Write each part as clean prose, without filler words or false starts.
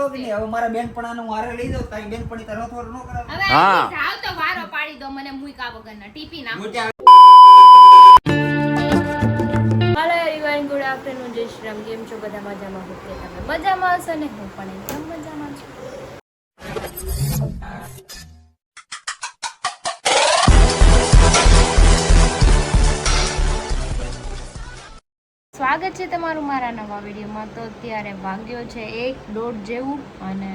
કરાવો કે નહીં? હવે મારા બેનપણાનું હું હારે લઈ જાઉં, તારી બેનપણી તારે થોડું ન કરાવે? હવે હા. જાવ તો વારો પાડી દો મને મુઈકા વગરના ટીપી નાખો. મોટા હેલો એવરીવન, ગુડ આફ્ટરનૂન, જય શ્રી રામ. કેમ છો બધા? મજામાં હો કે તમે મજામાં હશો ને? હું પણ એકદમ મજામાં છું. સ્વાગત છે તમારું મારા નવા વિડીયોમાં. તો અત્યારે વાગ્યો છે 1:30 જેવું અને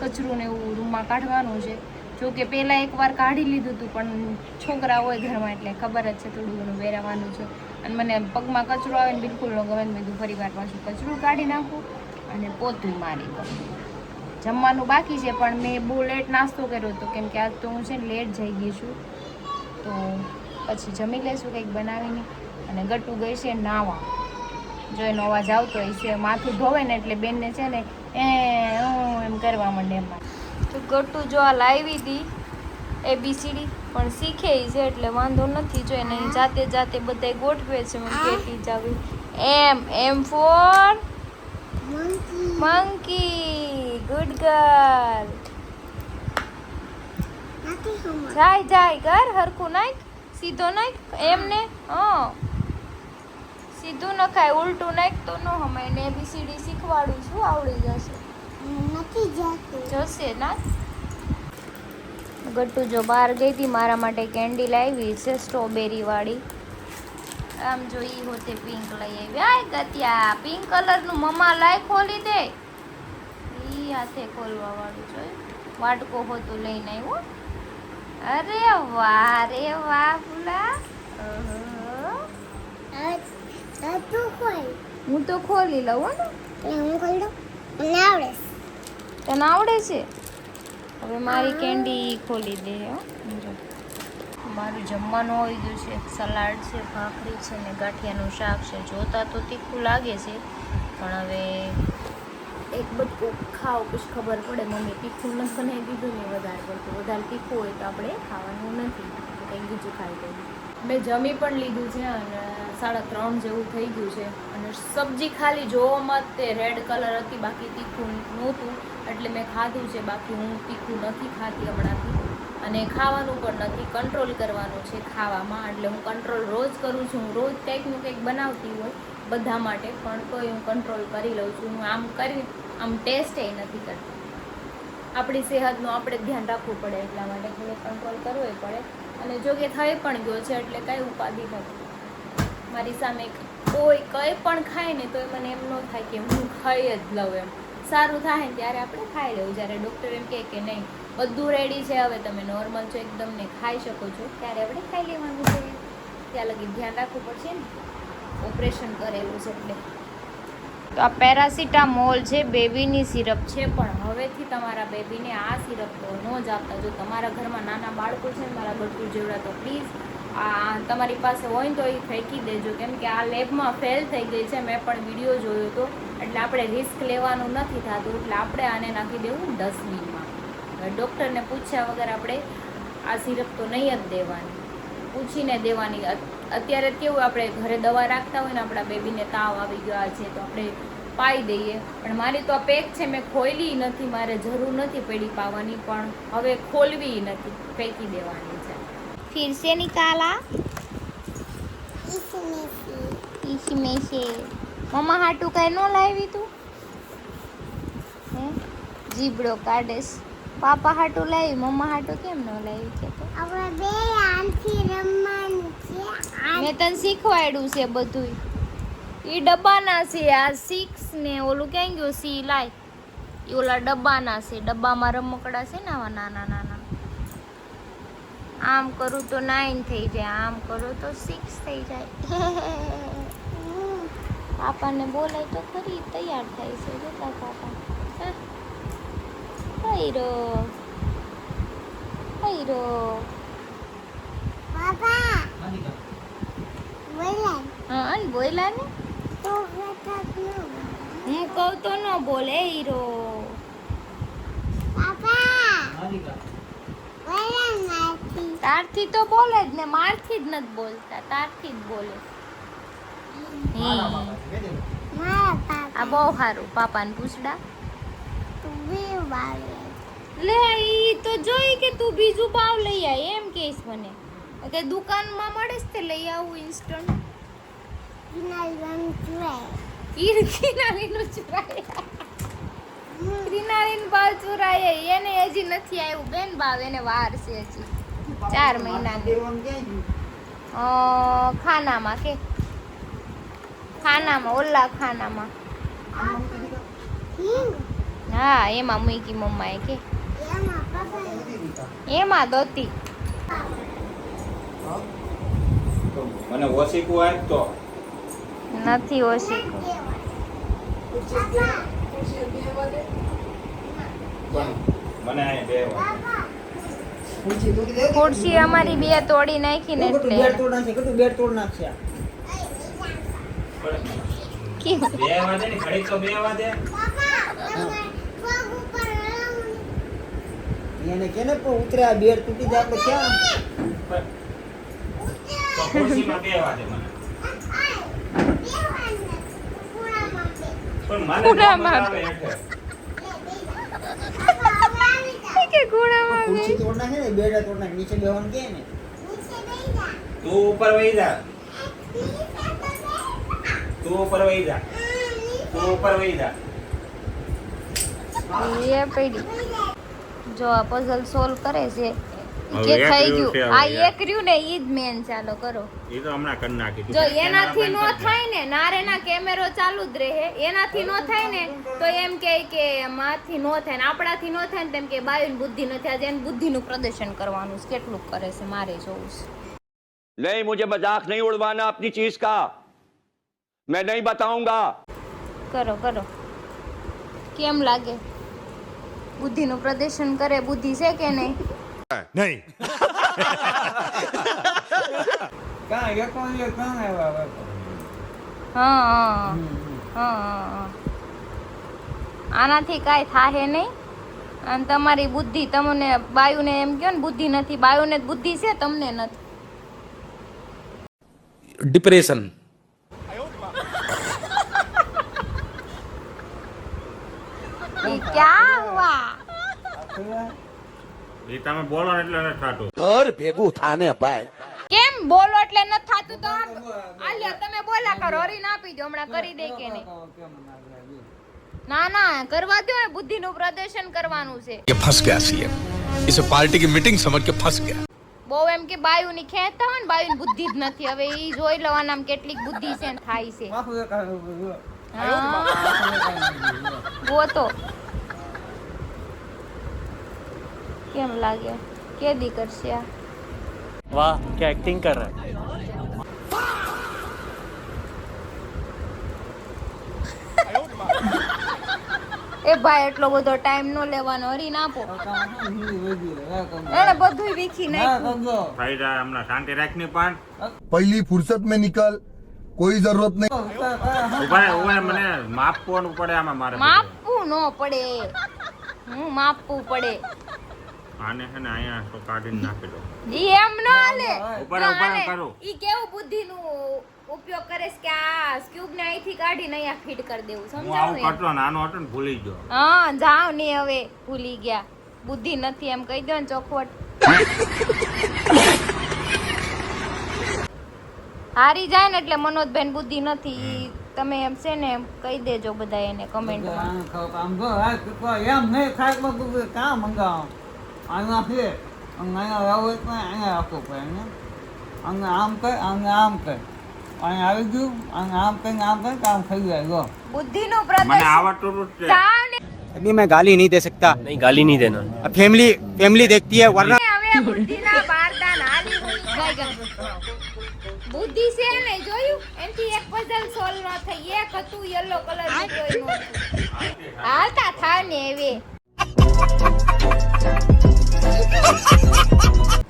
કચરું ને એવું રૂમમાં કાઢવાનું છે. જો કે પહેલાં એકવાર કાઢી લીધું હતું, પણ છોકરા હોય ઘરમાં એટલે ખબર જ છે થોડું ઘણું વેરાવાનું છે. અને મને પગમાં કચરો આવે ને બિલકુલ ન ગમે. મેં કીધું ફરી વાર પાછું કચરું કાઢી નાખું અને પોતું મારી દઉં. જમવાનું બાકી છે, પણ મેં બહુ લેટ નાસ્તો કર્યો હતો કેમ કે આજ તો હું છે ને લેટ જઈ ગઈ છું. તો પછી જમી લેશું કંઈક બનાવીને. અને ગટુ ગઈ છે નાવા. જો એનો અવાજ આવતો હોય છે, માથું ધોવે ને એટલે બેનને છે ને એમ કરવા માંડે એમાં. તો ગટુ જો આ લાવી હતી ABCD પણ શીખે છે એટલે વાંધો નથી. જો એને જાતે જાતે બધાય ગોઠવે છે. હું કહેતી જાવી એમ ફોર મંકી, ગુડ ગર્લ. જાય કર, હરખું નાખ, સીધો નાખ એમને. સીધું નખાય, ઉલટું નાખ તો ન હમાય. ને ABCD શીખવાડું છું, આવડી જશે. જશે ના. ગટ્ટુ જો બહાર ગઈ હતી, મારા માટે કેન્ડી લાવી છે સ્ટ્રોબેરી વાળી. આમ જો ઈ હોતે પિંક લઈ આવી. આય ગત્યા, પિંક કલરનું મમ્મા લાય ખોલી દે. ઈ હાથે ખોલવા વાળું જોઈ, વાટકો હોતું લઈને આવ્યો. અરે વાહ રે વાહ ફૂલા. હું તો ખોલી લઉં ને. તને આવડે છે? હવે મારી કેન્ડી ખોલી દે. મારું જમવાનું આવી ગયું છે. સલાડ છે, ભાખરી છે ને ગાંઠિયાનું શાક છે. જોતા તો તીખું લાગે છે, પણ હવે એક બટકું ખાવ પછી ખબર પડે. મમ્મી તીખું નથી બનાવી દીધું ને વધારે પડતું. વધારે તીખું હોય તો આપણે ખાવાનું નથી, કંઈક બીજું ખાઈ દઈએ. મેં જમી પણ લીધું છે અને 3:30 જેવું થઈ ગયું છે. અને સબ્જી ખાલી જોવામાં તે રેડ કલર હતી, બાકી તીખું નહોતું એટલે મેં ખાધું છે. બાકી હું તીખું નથી ખાતી હમણાંથી, અને ખાવાનું પણ નથી. કંટ્રોલ કરવાનું છે ખાવામાં, એટલે હું કંટ્રોલ રોજ કરું છું. હું રોજ કંઈકનું કંઈક બનાવતી હોય બધા માટે, પણ તોય હું કંટ્રોલ કરી લઉં છું. હું આમ ટેસ્ટ એ નથી કરતી. આપણી સેહતનું આપણે ધ્યાન રાખવું પડે, એટલા માટે થોડો કંટ્રોલ કરવો પડે. અને જો કે થઈ પણ ગયો છે એટલે કાંઈ ઉપાધિ નથી. મારી સામે કોઈ કંઈ પણ ખાય ને તો મને એમ ન થાય કે હું ખાઈ જ લઉં. એમ સારું થાય ને ત્યારે આપણે ખાઈ લેવું. જ્યારે ડૉક્ટર એમ કહે કે નહીં બધું રેડી છે, હવે તમે નોર્મલ છો એકદમ ને ખાઈ શકો છો, ત્યારે આપણે ખાઈ લેવાનું છે. ત્યાં લગી ધ્યાન રાખવું પડશે ને, ઓપરેશન કરેલું છે એટલે. તો આ પેરાસિટામોલ છે, બેબીની સિરપ છે. પણ હવેથી તમારા બેબીને આ સિરપ તો ન જ આપતા. જો તમારા ઘરમાં નાના બાળકો છે ને મારા ગટ્ટુ જેવડા, તો પ્લીઝ આ તમારી પાસે હોય ને તો એ ફેંકી દેજો, કેમ કે આ લેબમાં ફેલ થઈ ગઈ છે. મેં પણ વિડીયો જોયો હતો, એટલે આપણે રિસ્ક લેવાનું નથી થતું, એટલે આપણે આને નાખી દેવું ડસ્ટબિનમાં. ડૉક્ટરને પૂછ્યા વગર આપણે આ સિરપ તો નહીં જ દેવાની, પૂછીને દેવાની. અત્યારે કેવું આપણે ઘરે દવા રાખતા હોય ને, આપણા બેબીને તાવ આવી ગયો છે તો આપણે પાઈ દઈએ. પણ મારી તો આ પેક છે, મેં ખોલી નથી, મારે જરૂર નથી પડી પાવાની, પણ હવે ખોલવી નથી, ફેંકી દેવાની છે. फिर से निकाला इसमें से मम्मा हाटू कहीं न लावी तू जीबड़ो काढेस. पापा हाटू लावी, मम्मा हाटू केम न लावी છે? તો મેં તને શીખવાડ્યું છે બધું. એ ડબ્બાના છે, આ 6 ને ઓલું ક્યાં ગયું સી લાય, એ ઓલા ડબ્બાના છે. ડબ્બામાં રમકડા છે ને આવા નાના નાના. આમ કરું તો 9 થઈ જાય, આમ કરું તો 6 થઈ જાય. પાપાને બોલાય તો ખરી, તૈયાર થાય છે. જોતા પાપા હૈરો હા ને બોલા ને, હું કહું તો ન બોલે હીરો. તારથી તો બોલે જ ને, મારથી જ નથી બોલતા, તારથી જ બોલે. આ બહુ સારું. પાપાને પૂછડા લે ઈ તો જોઈ કે તું બીજું બાવ લઈ આય એમ કહેશ મને કે દુકાનમાં મળે છે તે લઈ આવું ઇન્સ્ટન્ટ કિનારીનું ચુરાય કિનારીનું બાવ ચુરાય એને હજી નથી આવ્યું બેન બાવ એને વાર છે હજી 4 મહિના દેવાનું ક્યાં ગયું? ખાનામાં કે ખાનામાં ઓલા ખાનામાં હા એમાં મૂકી મમ્માએ કે એમાં દોતી મને ઓશીકું આપતો નથી ઓશીકું મને અહીં બે વાર. ખુરશી તોડી દે. ખુરશી અમારી બે તોડી નાખી ને કેટલું એટલે બેડ તોડ નાખશે, કેટલું બેડ તોડ નાખશે આ? કેમ? બે વાગે ને ઘડીક તો બે વાગે. એને કે ને પણ ઉતરે આ બેડ તૂટી જાય આપણે ક્યાં? તો ખુરશીમાં બે વાગે મને. પણ મને પૂરામાં. આવે હેઠે. કે ઘોડામાં ખુરશી તોડ નાખે ને બેડ તોડ નાખે, નીચે બેહવાનું કે ને તું ઉપર વહી જા. તું ઉપર વહી જા. તું ઉપર વહી જા. એ પડી જો આ પઝલ સોલ્વ કરે છે ઈ હવે કે એક થઈ રહ્યું છે ગયું હવે આ યાર. એક રહ્યું ને ઈ જ મેન ચાલો કરો એ તો હમણાં કરી નાખી. જો એનાથી નો થાય ને નારેના કેમેરો ચાલુ જ રહે એનાથી નો થાય ને તો એમ કે માથી નો થાય ને આપણાથી નો થાય ને તેમ કે બાયુની બુદ્ધિ નથી આજે એની બુદ્ધિનું પ્રદર્શન કરવાનું છે કેટલું કરે છે મારે જોવું છે नहीं मुझे मजाक नहीं उड़वाना अपनी चीज का मैं नहीं बताऊंगा કરો કરો કેમ લાગે બુદ્ધિનું પ્રદર્શન કરે બુદ્ધિ છે કે નહીં કાં એકોણ કાં આવ્યા હા હા હા આનાથી કાંઈ થાહે નહીં અને તમારી બુદ્ધિ તમને બાયુને એમ કહો ને બુદ્ધિ નથી બાયુને જ બુદ્ધિ છે તમને નથી डिप्रेशन ये क्या हुआ એ તમે બોલો ને એટલે નથી થાતું. घर भेगू थाने भाई કેમ બોલો એટલે ન થાતું તો આલ્યો તમે બોલા કરો હરીને આપી દો હમણાં કરી દે કે નહીં ના ના કરવા દો ને બુદ્ધિનું પ્રદર્શન કરવાનું છે ये फंस गया सीएम इसे पार्टी की मीटिंग समझ के फंस गया બહુ એમ કે બાયુની ખેંચતા હોય ને બાયુની બુદ્ધિ જ નથી હવે ઈ જોઈ લેવાના આમ કેટલીક બુદ્ધિ છે ને થાય છે માથું એક આવ્યું. હા ગોતો કેમ લાગે કેદી કરશે આ वाह क्या एक्टिंग कर रहा है એ ભાઈ એટલો બધો ટાઈમ નો લેવાનો હરીને આપો એને બધું વીખી નાખ્યું થઈ જાય હમણાં શાંતિ રાખની પણ. पहली फुर्सत में निकल कोई जरूरत नहीं ઉભા ઉભા મને માપવાનું પડે આમાં મારે. માપવું નો પડે હું માપવું પડે આને છે ને અહીંયા તો કાઢીને નાખી દો. ઈ એમ ન હાલે ઉપર જો ઉપર હાલે. કરું. ઈ કેવું બુદ્ધિનું ઉપયોગ કરે છે કે આ સ્ક્યુબ ને અહીંથી કાઢીને અહીંયા ફીટ કરી દેવું હું આવું સમજાવું ને? કરતો નાનો હતો ને ભૂલી ગયો. હા જાવ ને હવે ભૂલી ગયા બુદ્ધિ નથી એમ કહી દો ને ચોખવટ હારી જાય ને એટલે મનોજબેન બુદ્ધિ નથી ઈ તમે એમ છે ને એમ કહી દેજો બધા એને કમેન્ટમાં આમ જો આ એમ નહીં થાય તો તું કાં મંગાવો અહીંયા છે અહીંયા આવો એટલે અહીંયા રાખવું પડે ને અહીંયા આમ કર અહીંયા આમ કર અહીંયા આવી ગયું અહીંયા આમ કરીને આમ કર કામ થઈ જાય જો બુદ્ધિનું મને પ્રદર્શન આવડતું જ છે. જાવ ને अभी मैं गाली नहीं दे सकता नहीं गाली नहीं देना अब फैमिली देखती है वरना હવે બુદ્ધિના બારદાન હાલી હોય ગઈ બુદ્ધિ છે ને જોયું એનથી એક પઝલ સોલ્વ ન થઈ એક હતું યલો કલર નું કોઈ નો હાલતા થાવ ને હવે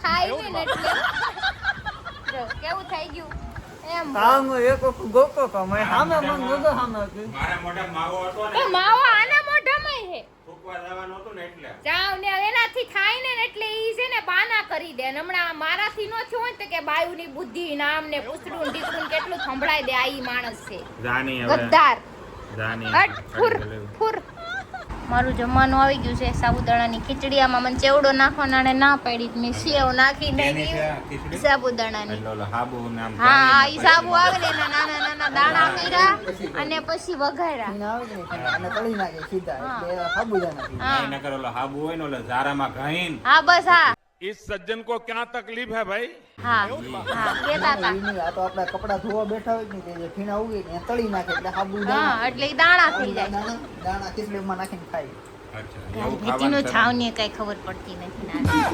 ખાઈ ને એટલે જો કેવું થઈ ગયું એમ કામ એક વખત ગોતો તો મેં સામે મને ગોતો સામે હતી. મારા મોઢા માવો હતો તો ને માવો આના મોઢામાં હે થૂકવા જવાનું હતું ને એટલે. જાવ ને એનાથી થાય ને એટલે ઈ છે ને બાના કરી દે ને હમણાં મારાથી નો થયું હોય ને તો કે બાયુની બુદ્ધિ નામ ને પૂછડું ઢીકડું કેટલું સંભળાય દે આ ઈ માણસ છે જાની હવે ગદ્દાર જાની હટ ફુર ફુર મારું જમવાનું આવી ગયું છે. સાબુદાણાની ખીચડી. આમાં મને ચેવડો નાખવાનો અને ના પાડી. મેં સેવ નાખી નાખી સાબુદાણાની. હા ઈ સાબુ આવે ને એના નાના નાના દાણા કર્યા અને પછી વઘાર્યા. હા બસ હા. इस सज्जन को क्या तकलीफ है भाई? હા હા કેતા હતા. આ તો આપણા કપડા ધોવા બેઠા હોય ને તે ફીણા ઉગે ને તળી નાખે એટલે સાબુ હા એટલે ઈ દાણા થઈ જાય. દાણા ખીચડીમાં નાખીને ખાય. ભીતીનો છાવની કઈ ખબર પડતી નથી ના.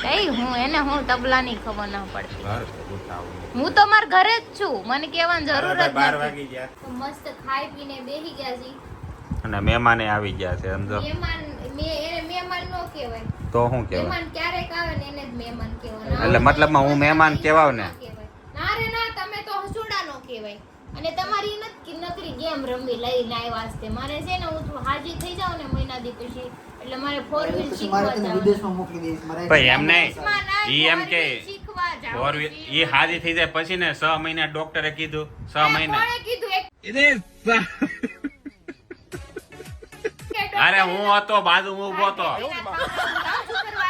કઈ હું તબલાની ખબર ના પડતી. હું તો મારા ઘરે જ છું, મને કહેવાની જરૂર જ નથી. મસ્ત ખાઈ પીને બેહી ગયા છી અને મહેમાને આવી ગયા છે સમજો. મહેમાન નો કહેવાય તો શું કહેવાય? મહેમાન ક્યારેક આવે ને એને જ મહેમાન કહેવાય. એટલે મતલબમાં હું મહેમાન કહેવાવ ને? ના રે ના, તમે તો હસુડા નો કહેવાય. અને તમારી નકરી ગેમ રમવી લઈને આવ્યા છે. મારે છે ને હું હાજી થઈ જાઉં ને મહિના દી પછી એટલે મારે 4 વ્હીલ શીખવા જવાનું. વિદેશમાં મોકલી દઈશ મારે. ભાઈ એમ નહીં, ઈ એમ કે શીખવા જાવ. 4 વ્હીલ ઈ હાજી થઈ જાય પછી ને 6 મહિના ડોક્ટરે કીધું 6 મહિના. કોણે કીધું? અરે હું હતો બાજુ હું ઉભો હતો.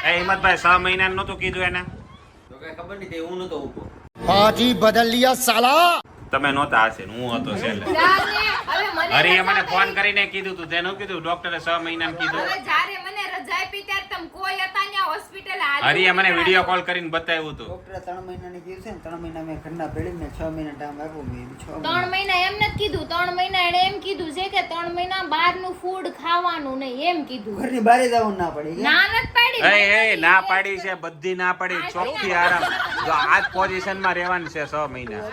એ હિંમતભાઈ 6 મહિના નહોતું કીધું એને? તો કઈ ખબર નહીં, હું નતો ઉભો. हाजी बदल लिया साला. તમે નહોતા હશે, હું હતો છેલ્લે. હરીએ મને ફોન કરીને કીધું તું, તેનું કીધું ડોક્ટરે 6 મહિનાનું કીધું. જ્યારે મને રજા આપી ત્યારે તમે કોઈ હતા ત્યાં હોસ્પિટલ હાલી. હરીએ મને વિડીયો કોલ કરીને બતાવ્યું હતું. ડોક્ટરે 3 મહિનાની કીધું છે ને 3 મહિના મેં ઘરના ભેળીને 6 મહિના ટાઈમ આપ્યો મેં 6 3 મહિના એમ નથી કીધું. 3 મહિના એને એમ કીધું છે કે 3 મહિના બહારનું ફૂડ ખાવાનું નહીં એમ કીધું. ઘરની બહાર જવાનું ના પડી. ના નથી પાડી. એ ના પાડી છે, બધી ના પાડી. ચોખ્ખી આરામ. જો આ જ પોઝિશનમાં રહેવાનું છે 6 મહિના.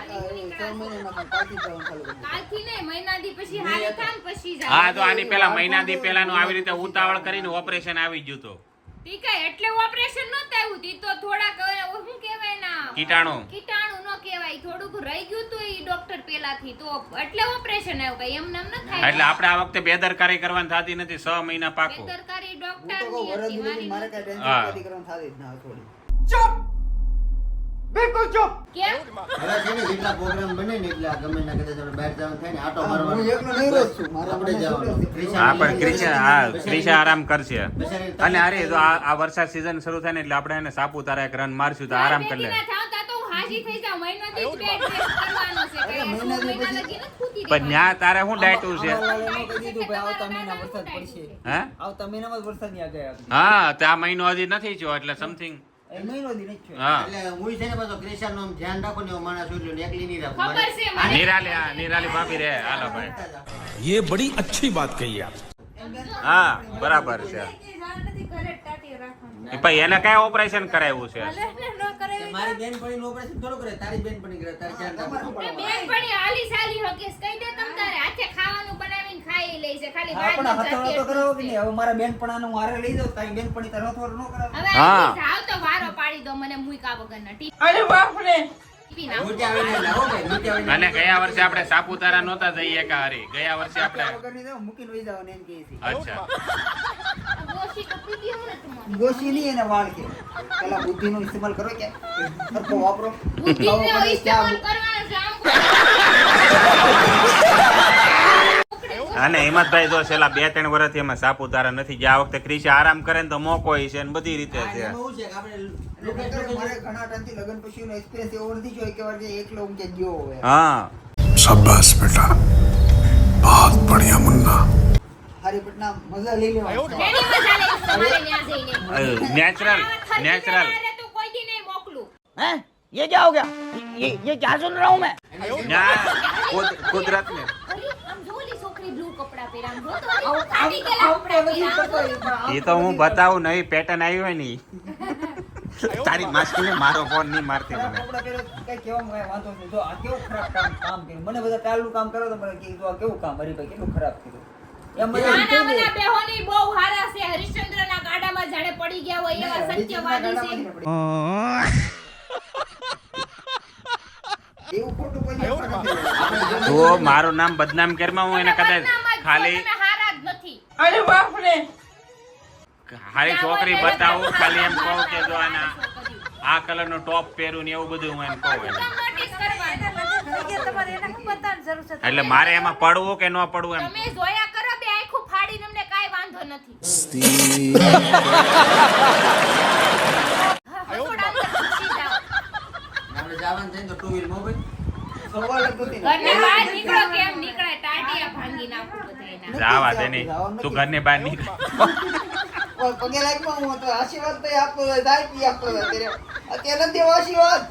6 મહિનામાં પાછી જવાનું ચાલુ કરી. કાલથી નહીં, મહિના દી પછી હાલી કામ પછી જાય. હા તો આની પેલા મહિના દી પેલાનું આવી રીતે ઉતાવળ કરીને ઓપરેશન આવી ગયું તો ઠીક હે, એટલે ઓપરેશન નહોતું આવ્યું. ઈ તો થોડાક શું કહેવાય ના કીટાણુ નો કહેવાય, થોડુંક રહી ગયું તો ઈ ડોક્ટર પેલાથી તો એટલે ઓપરેશન આવ્યું. કઈ એમ નામ ન થાય. એટલે આપણે આ વખતે બેદરકારી કરવાની થતી નથી. 6 મહિના પાકું. બેદરકારી હું તો કહું ડોક્ટરની વરદ હતી, સુધી મારે મારી કઈ હા. ટેન્શન નથી કરવાનું થાતી જ ના થોડી. કેમ? હવે છે ને જેટલા પ્રોગ્રામ બને ને એટલે ગમે ના કદાચ આપણે બહાર જવાનું થાય ને આટો હું મારવાનો. એકલો નહીં રહું છું. મારે આપણે જવાનું. હા પણ ક્રિશા આરામ કરશે. અને અરે જો આ વરસાદ સિઝન શરૂ થાય ને એટલે આપણે એને સાપુતારા એક રન મારશું તો આરામ કરી લે. બેટીના થાવતા તો હું હાજી થઈ જાઉં. મહિનો દી જ બેડ રેસ્ટ કરવાનો છે. કઈ મહિના દી મહિના પછી- લગી નથી ખૂટી પણ ન્યા તારે શું ડાયટું છે? મામાલાલે એમ કહી દીધું ભાઈ આવતા મહિના વરસાદ પડશે. હે આવતા મહિનામાં જ વરસાદની આગાહી આપી. હા તો આ મહિનો હજી નથી થયો એટલે સમથિંગ. એ મહિનો દી નથી થયો. હા એટલે હું છે ને પાછો ક્રિશાનું આમ ધ્યાન રાખો ને એવો માણસ હોય એટલે એકલી નહીં રાખો. ખબર છે મને. નિરાલી ભાભી રે. હાલો ભાઈ. ये बड़ी अच्छी बात कही आप. હા બરાબર છે. ભાઈ એને કઈ ઓપરેશન કરાવ્યું છે? મારી બેનપણીનું ઓપરેશન થોડું કરે, તારી બેનપણી કરે, તારે ધ્યાન રાખો. બેનપણી હાલી સાલી હકેસ કહી દે તમ તારે હાથે ખાવાનું બનાવીને ખાઈ લે છે. ખાલી આપણે બહારનું હથવાડો જાતી તો કરાવો કે નહીં? હવે મારા બેનપણાનું હું હારે લઈ જાઉં તારી બેનપણી તારે હથવાડો ન કરાવે. હવે હા. આલી જાવ તો વારો પાડી દો મને મુઈકા વગરના. ટીપી નાખો. નીચે આવીને લાવો ભાઈ, નીચે આવીને. અને ગયા વર્ષે આપણે સાપુતારા નહોતા જઈએ કે હરી? ગયા વર્ષે આપણે વગરની જાઉં, મૂકીને વહી જવાનું એમ કહે છે. અચ્છા ગોશી તો પીધી હું નથી મને. ગોશી નહીં એને વાળ કે પેલા બુદ્ધિનો ઇસ્તેમાલ કરો કે સરખો વાપરો. બુદ્ધિનો ખબર પડે ઇસ્તેમાલ ક્યાં કરવાનો છે. આમ અને હિંમતભાઈ જો છેલ્લા 2-3 વર્ષથી અમે સાપુતારા નથી ગયા. આ વખતે ક્રિશા આરામ કરે ને તો મોકો હોય છે ને બધી રીતે છે. એમાં એવું છે કે આપણે મારે ઘણા ટાઈમથી લગ્ન પછીનો એક્સપિરિયન્સ એવો નથી જોયો કે વાર કે એકલો હું ક્યાંક ગયો હોય. હા शाबाश बेटा, बहुत बढ़िया मुन्ना. હારી પટના મજા લઈ લેવા. એની મજા લઈશ તમારે ન્યા જઈને. Natural natural. અરે તું કોઈ દી નહીં મોકલું. हैं ये क्या हो गया? ये क्या सुन रहा हूँ मैं? કુદરત ને અરે આમ જો ઓલી છોકરી બ્લુ કપડા પહેરા. આમ જો તો ઓલી ફાટી ગયેલા કપડા પહેરા. એ તો હું બતાવું નહીં. પેટર્ન આવી હોય ને ઈ. તારી માસીને મારો ફોન નહીં મારતી ખરાબ મને. કપડાં પહેરો તો કઈ કહેવામાં કાંઈ વાંધો નહીં. જો આ કેવું ખરાબ કામ કર્યું. મને બધા ટાળનું કામ કરો તો મને કે જો આ કેવું કામ હરીભાઈ કેટલું ખરાબ કર્યું. એમ મને એમ કહી દે. નાના બેહોની બહુ હારા છે. હરિશ્ચંદ્રના ગાડામાં જાણે પડી ગયા હોય એવા સત્યવાદી છે. એવું ખોટું કોઈ આપણે તો મારું નામ બદનામ કરમાં હું એને કદાચ ખાલી તમે હારા જ નથી. ખાલી છોકરી બતાવું, ખાલી એમ કહું કે જો આના આ કલરનો ટોપ પહેરું ને એવું બધું હું એમ કહું એને. નોટિસ કરવાનું. એટલે મારે એમાં પડવું કે ન પડવું એમ તમે જોયા કરો બે આંખો ફાડી વાંધો નથી. હા, થોડા અંદર ઘૂસી જાઓ. આપણે જવાનું થાય ને તો ટુ વ્હીલ મોબાઈલ ઘરની બહાર નીકળો કેમ નીકળાય? ટાટિયા ભાંગી નાખું બધાયના. જાવા દે નહીં તું ઘરની બહાર નીકળ. પગે લાગમાં હું તો આશીર્વાદ તો આપતો જાય પી આપતો અત્યારે નથી આશીર્વાદ